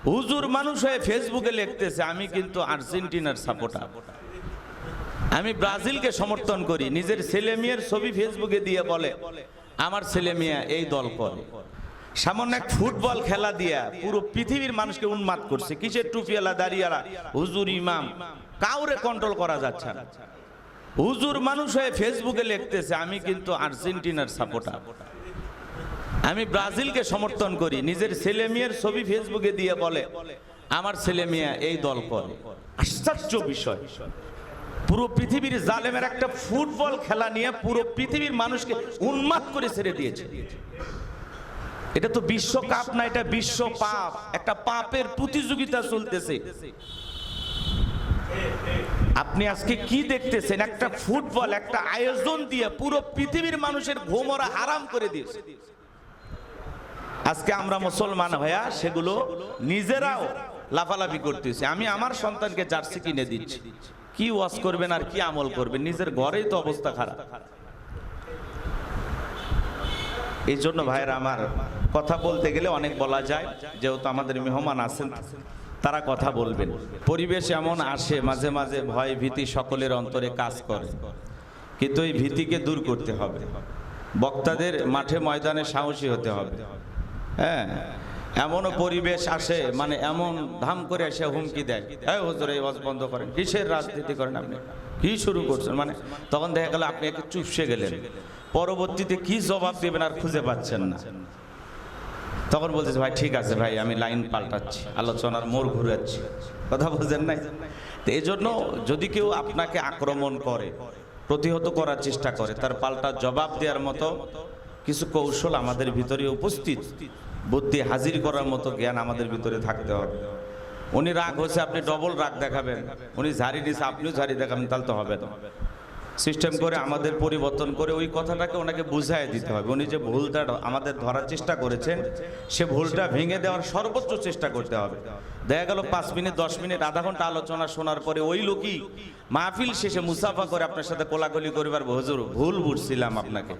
হুজুর মানুষ হয়ে ফেসবুকে লিখতেছে আমি কিন্তু আর্জেন্টিনার সাপোর্টার, আমি ব্রাজিলকে সমর্থন করি। নিজের ছেলে মেয়ের ছবি ফেসবুকে দিয়ে বলে আমার ছেলে মেয়ে এই দল করে। সামান্য এক ফুটবল খেলা দিয়া পুরো পৃথিবীর মানুষকে উন্মাদ করছে। কিসের টুপিওয়ালা দাড়িওয়ালা হুজুর ইমাম কাউরে কন্ট্রোল করা যাচ্ছে না। হুজুর মানুষ হয়ে ফেসবুকে লিখতেছে আমি কিন্তু আর্জেন্টিনার সাপোর্টার, আমি ব্রাজিলকে সমর্থন করি। নিজের ছেলে মেয়ের ছবি ফেসবুকে দিয়ে বলে আমার ছেলে মেয়ে এই দল করে। আশ্চর্য বিষয়, পুরো পৃথিবীর জালেমের একটা ফুটবল খেলা নিয়ে পুরো পৃথিবীর মানুষকে উন্মাদ করে ছেড়ে দিয়েছে। এটা তো বিশ্বকাপ না, এটা বিশ্ব পাপ, একটা পাপের প্রতিযোগিতা চলতেছে। আপনি আজকে কি দেখতেছেন? একটা ফুটবল একটা আয়োজন দিয়ে পুরো পৃথিবীর মানুষের ঘুম ওরা হারাম করে দিয়েছে। আজকে আমরা মুসলমান হইয়া সেগুলো নিজেরাও লাফালাফি করতেছি। আমি আমার সন্তানকে জার্সি কিনে দিচ্ছি, কি ওয়াজ করবেন আর কি আমল করবেন? নিজের ঘরেই তো অবস্থা খারাপ। এই জন্য ভাইরা আমার, কথা বলতে গেলে অনেক বলা যায়, যেহেতু আমাদের মেহমান আছেন তারা কথা বলবেন। পরিবেশ এমন আসে মাঝে মাঝে ভয় ভীতি সকলের অন্তরে কাজ করে, কিন্তু এই ভীতিকে দূর করতে হবে। বক্তাদের মাঠে ময়দানে সাহসী হতে হবে। হ্যাঁ, এমনও পরিবেশ আসে মানে এমন ধাম করে এসে হুমকি দেয়, এই হুজুর এই ওয়াজ বন্ধ করেন, কিসের রাজনীতি করেন আপনি, কি শুরু করছেন? মানে তখন দেখা গেল আপনি একটু চুপসে গেলেন, পরবর্তীতে কি জবাব দেবেন আর খুঁজে পাচ্ছেন না। তখন বলতেছে ভাই ঠিক আছে ভাই, আমি লাইন পাল্টাচ্ছি, আলোচনার মোড় ঘুরাচ্ছি। কথা বুঝেন নাই? তো এই জন্য যদি কেউ আপনাকে আক্রমণ করে, প্রতিহত করার চেষ্টা করে, তার পাল্টা জবাব দেওয়ার মতো কিছু কৌশল আমাদের ভিতরে উপস্থিত, বুদ্ধি হাজির করার মতো জ্ঞান আমাদের ভিতরে থাকতে হবে। উনি রাগ হচ্ছে, আপনি ডবল রাগ দেখাবেন। উনি ঝাড়ি দিচ্ছে, আপনিও ঝাড়ি দেখাবেন, তাহলে তো হবে না। সিস্টেম করে আমাদের পরিবর্তন করে ওই কথাটাকে ওনাকে বুঝাই দিতে হবে। উনি যে ভুলটা আমাদের ধরার চেষ্টা করেছেন, সে ভুলটা ভেঙে দেওয়ার সর্বোচ্চ চেষ্টা করতে হবে। দেখা গেল 5 মিনিট 10 মিনিট আধা ঘন্টা আলোচনা শোনার পরে ওই লোকই মাহফিল শেষে মুসাফা করে আপনার সাথে কোলাকুলি করবার, হুজুর ভুল বুঝছিলাম, আপনাকে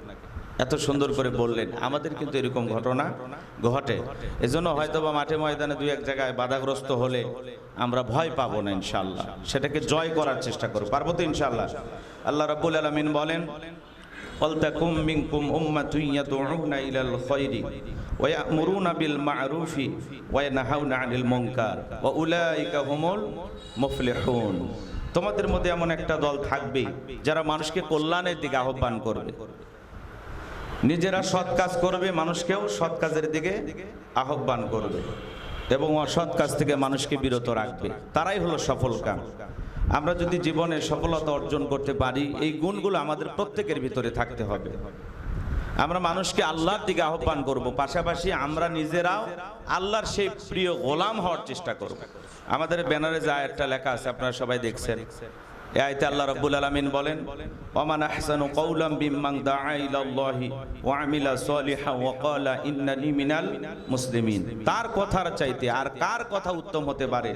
এত সুন্দর করে বললেন। আমাদের কিন্তু এরকম ঘটনা ঘটে। এজন্য হয়তোবা মাঠে ময়দানে দুই এক জায়গায় বাধাগ্রস্ত হলে আমরা ভয় পাবো না, ইনশাআল্লাহ সেটাকে জয় করার চেষ্টা করব। পারবো তো ইনশাআল্লাহ? আল্লাহ রাব্বুল আলামিন বলেন ওয়ালতাকুম মিনকুম উম্মাতুন ইয়াদউনা ইলাল খায়রি ওয়া ইয়া'মুরুনা বিল মা'রুফি ওয়া ইয়ানহাউনা আনিল মুনকার ওয়া উলাইকা হুমুল মুফলিহুন। তোমাদের মধ্যে এমন একটা দল থাকবে যারা মানুষকে কল্যাণের দিকে আহ্বান করবে, নিজেরা সৎ কাজ করবে, মানুষকেও সৎ কাজের দিকে আহ্বান করবে এবং অসৎ কাজ থেকে মানুষকে বিরত রাখবে। তারাই হলো সফল কাম। আমরা যদি জীবনে সফলতা অর্জন করতে পারি, এই গুণগুলো আমাদের প্রত্যেকের ভিতরে থাকতে হবে। আমরা মানুষকে আল্লাহর দিকে আহ্বান করব, পাশাপাশি আমরা নিজেরাও আল্লাহর সেই প্রিয় গোলাম হওয়ার চেষ্টা করব। আমাদের ব্যানারে যে আয়াতটা লেখা আছে আপনারা সবাই দেখছেন, এই আয়াতে আল্লাহ রাব্বুল আলামিন বলেন ওয়ামান আহসানু কাওলাম বিমান দাআ ইলাল্লাহি ওয়া আমিলা সলিহান ওয়া ক্বালা ইন্নানি মিনাল মুসলিমিন। তার কথার চাইতে আর কার কথা উত্তম হতে পারে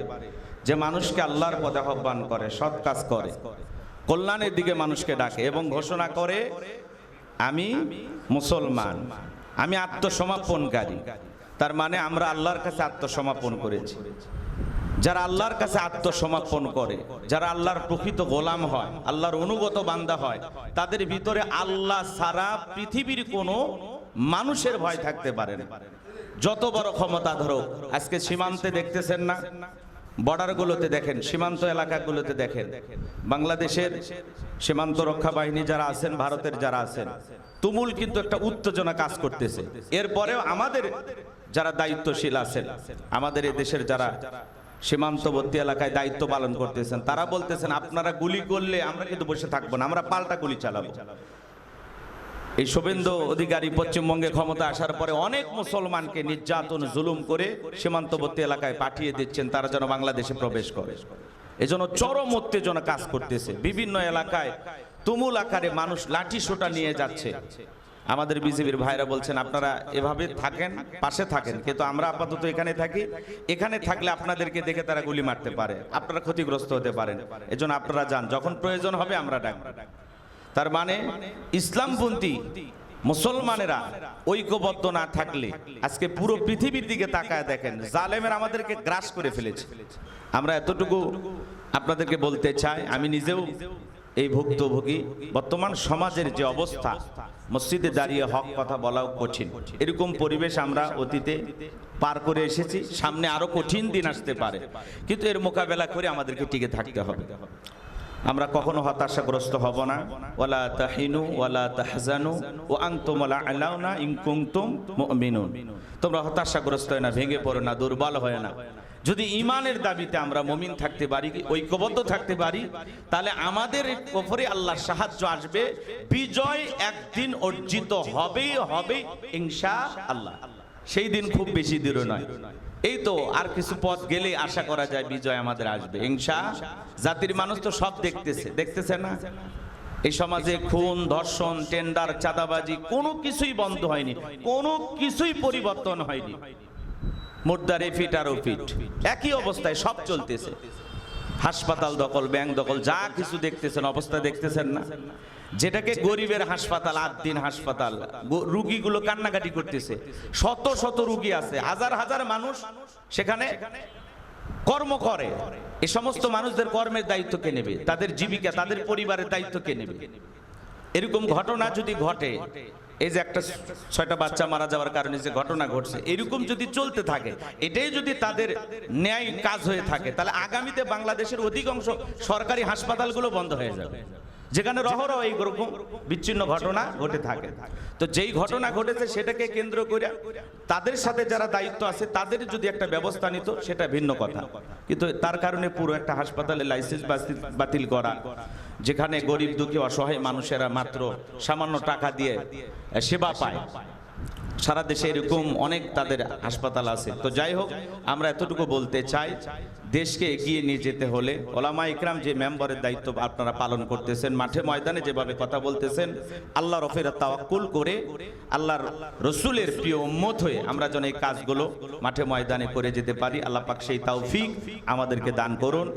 যে মানুষকে আল্লাহর পথে আহ্বান করে, সৎ কাজ করে, কল্যাণের দিকে মানুষকে ডাকে এবং ঘোষণা করে আমি মুসলমান, আমি আত্মসমর্পণকারী। তার মানে আমরা আল্লাহর কাছে আত্মসমর্পণ করেছি। যারা আল্লাহর কাছে আত্মসমর্পণ করে, যারা আল্লাহর প্রকৃত গোলাম হয়, আল্লাহর অনুগত বান্দা হয়, তাদের ভিতরে আল্লাহ ছাড়া পৃথিবীর কোনো মানুষের ভয় থাকতে পারে না। যত বড় ক্ষমতা ধরো, আজকে সীমান্তে দেখতেছেন না, বর্ডারগুলোতে দেখেন, সীমান্ত এলাকাগুলোতে দেখেন, বাংলাদেশের সীমান্ত রক্ষা বাহিনী যারা আছেন, ভারতের যারা আছেন, তুমুল কিন্তু একটা উত্তেজনা কাজ করতেছে। এরপরেও আমাদের যারা দায়িত্বশীল আছেন, আমাদের এই দেশের যারা সীমান্তবর্তী এলাকায় দায়িত্ব পালন করতেছেন, তারা বলতেছেন আপনারা গুলি করলে আমরা কিন্তু বসে থাকবো না, আমরা পাল্টা গুলি চালাবো। এই শুভেন্দু অধিকারী পশ্চিমবঙ্গে ক্ষমতা আসার পরে অনেক মুসলমানকে নির্যাতন জুলুম করে সীমান্তবর্তী এলাকায় পাঠিয়ে দিচ্ছেন, তারা যেন বাংলাদেশে প্রবেশ করে। এজন্য চরম উত্তেজনা কাজ করতেছে। বিভিন্ন এলাকায় তুমুল আকারে মানুষ লাঠি সোটা নিয়ে যাচ্ছে। আমাদের বিজেপির ভাইরা বলছেন আপনারা এভাবে থাকেন, পাশে থাকেন, কিন্তু আমরা আপাতত এখানে থাকি, এখানে থাকলে আপনাদেরকে দেখে তারা গুলি মারতে পারে, আপনারা ক্ষতিগ্রস্ত হতে পারেন, এজন্য আপনারা যান, যখন প্রয়োজন হবে আমরা ডাকব। তার মানে ইসলামপন্থী মুসলমানেরা ঐক্যবদ্ধ না থাকলে আজকে পুরো পৃথিবীর দিকে তাকায় দেখেন, জালেমের আমাদেরকে গ্রাস করে ফেলেছে। আমরা এতটুকু আপনাদেরকে বলতে চাই, আমি নিজেও এই ভুক্তভোগী। বর্তমান সমাজের যে অবস্থা, মসজিদে দাঁড়িয়ে হক কথা বলাও কঠিন। এরকম পরিবেশ আমরা অতীতে পার করে এসেছি, সামনে আরো কঠিন দিন আসতে পারে, কিন্তু এর মোকাবেলা করে আমাদেরকে টিকে থাকতে হবে। আমরা কখনো হতাশাগ্রস্ত হব না। ওয়ালা তাহিনু ওয়ালা তাহজানু ওয়া আনতুমুল আ'লাউনা ইন কুনতুম মুমিনুন। তোমরা হতাশাগ্রস্ত হয় না, ভেঙে পড়ো না, দুর্বল হয় না। যদি ঈমানের দাবিতে আমরা মুমিন থাকতে পারি, ঐক্যবদ্ধ থাকতে পারি, তাহলে আমাদের উপরে আল্লাহর সাহায্য আসবে, বিজয় একদিন অর্জিত হবেই হবে ইনশাআল্লাহ। সেই দিন খুব বেশি দূরে নয়, এই তো আর কিছু পথ গেলে আশা করা যায় বিজয় আমাদের আসবে ইনশাআল্লাহ। জাতির মানুষ তো সব দেখতেছে না, এই সমাজে খুন, ধর্ষণ, টেন্ডার, চাঁদাবাজি কোনো কিছুই বন্ধ হয়নি, কোনো কিছুই পরিবর্তন হয়নি। মুর্দার এফিট আর ওফিট একই অবস্থায় সব চলতেছে। হাসপাতাল দখল, ব্যাংক দখল, যা কিছু দেখতেছেন অবস্থা দেখতেছেন না? যেটাকে গরিবের হাসপাতাল, 8 দিন হাসপাতাল, রুগীগুলো কান্নাকাটি করতেছে। শত শত রুগী আছে, হাজার হাজার মানুষ সেখানে কর্ম করে। এই সমস্ত মানুষদের কর্মের দায়িত্ব কে নেবে? তাদের জীবিকা, তাদের পরিবারের দায়িত্ব কে নেবে? এরকম ঘটনা যদি ঘটে, এই যে একটা 6টা বাচ্চা মারা যাওয়ার কারণে যে ঘটনা ঘটছে, এরকম যদি চলতে থাকে, এটাই যদি তাদের ন্যায় কাজ হয়ে থাকে, তাহলে আগামীতে বাংলাদেশের অধিকাংশ সরকারি হাসপাতালগুলো বন্ধ হয়ে যাবে, যেখানে রহরহ এইরকম বিচ্ছিন্ন ঘটনা ঘটে থাকে। তো যেই ঘটনা ঘটেছে সেটাকে কেন্দ্র করে তাদের সাথে যারা দায়িত্ব আছে তাদের যদি একটা ব্যবস্থা নিত সেটা ভিন্ন কথা, কিন্তু তার কারণে পুরো একটা হাসপাতালে লাইসেন্স বাতিল করা, যেখানে গরিব দুঃখী অসহায় মানুষেরা মাত্র সামান্য টাকা দিয়ে সেবা পায়। সারা দেশে এরকম অনেক তাদের হাসপাতাল আছে। তো যাই হোক, আমরা এতটুকু বলতে চাই, দেশকে এগিয়ে নিয়ে যেতে হলে ওলামা ইকরাম যে মেম্বারের দায়িত্ব আপনারা পালন করতেছেন, মাঠে ময়দানে যেভাবে কথা বলতেছেন, আল্লাহর উপরে তাওয়াক্কুল করে আল্লাহর রসুলের প্রিয় উম্মত হয়ে আমরা যেন এই কাজগুলো মাঠে ময়দানে করে যেতে পারি। আল্লাহ পাক সেই তৌফিক আমাদেরকে দান করুন।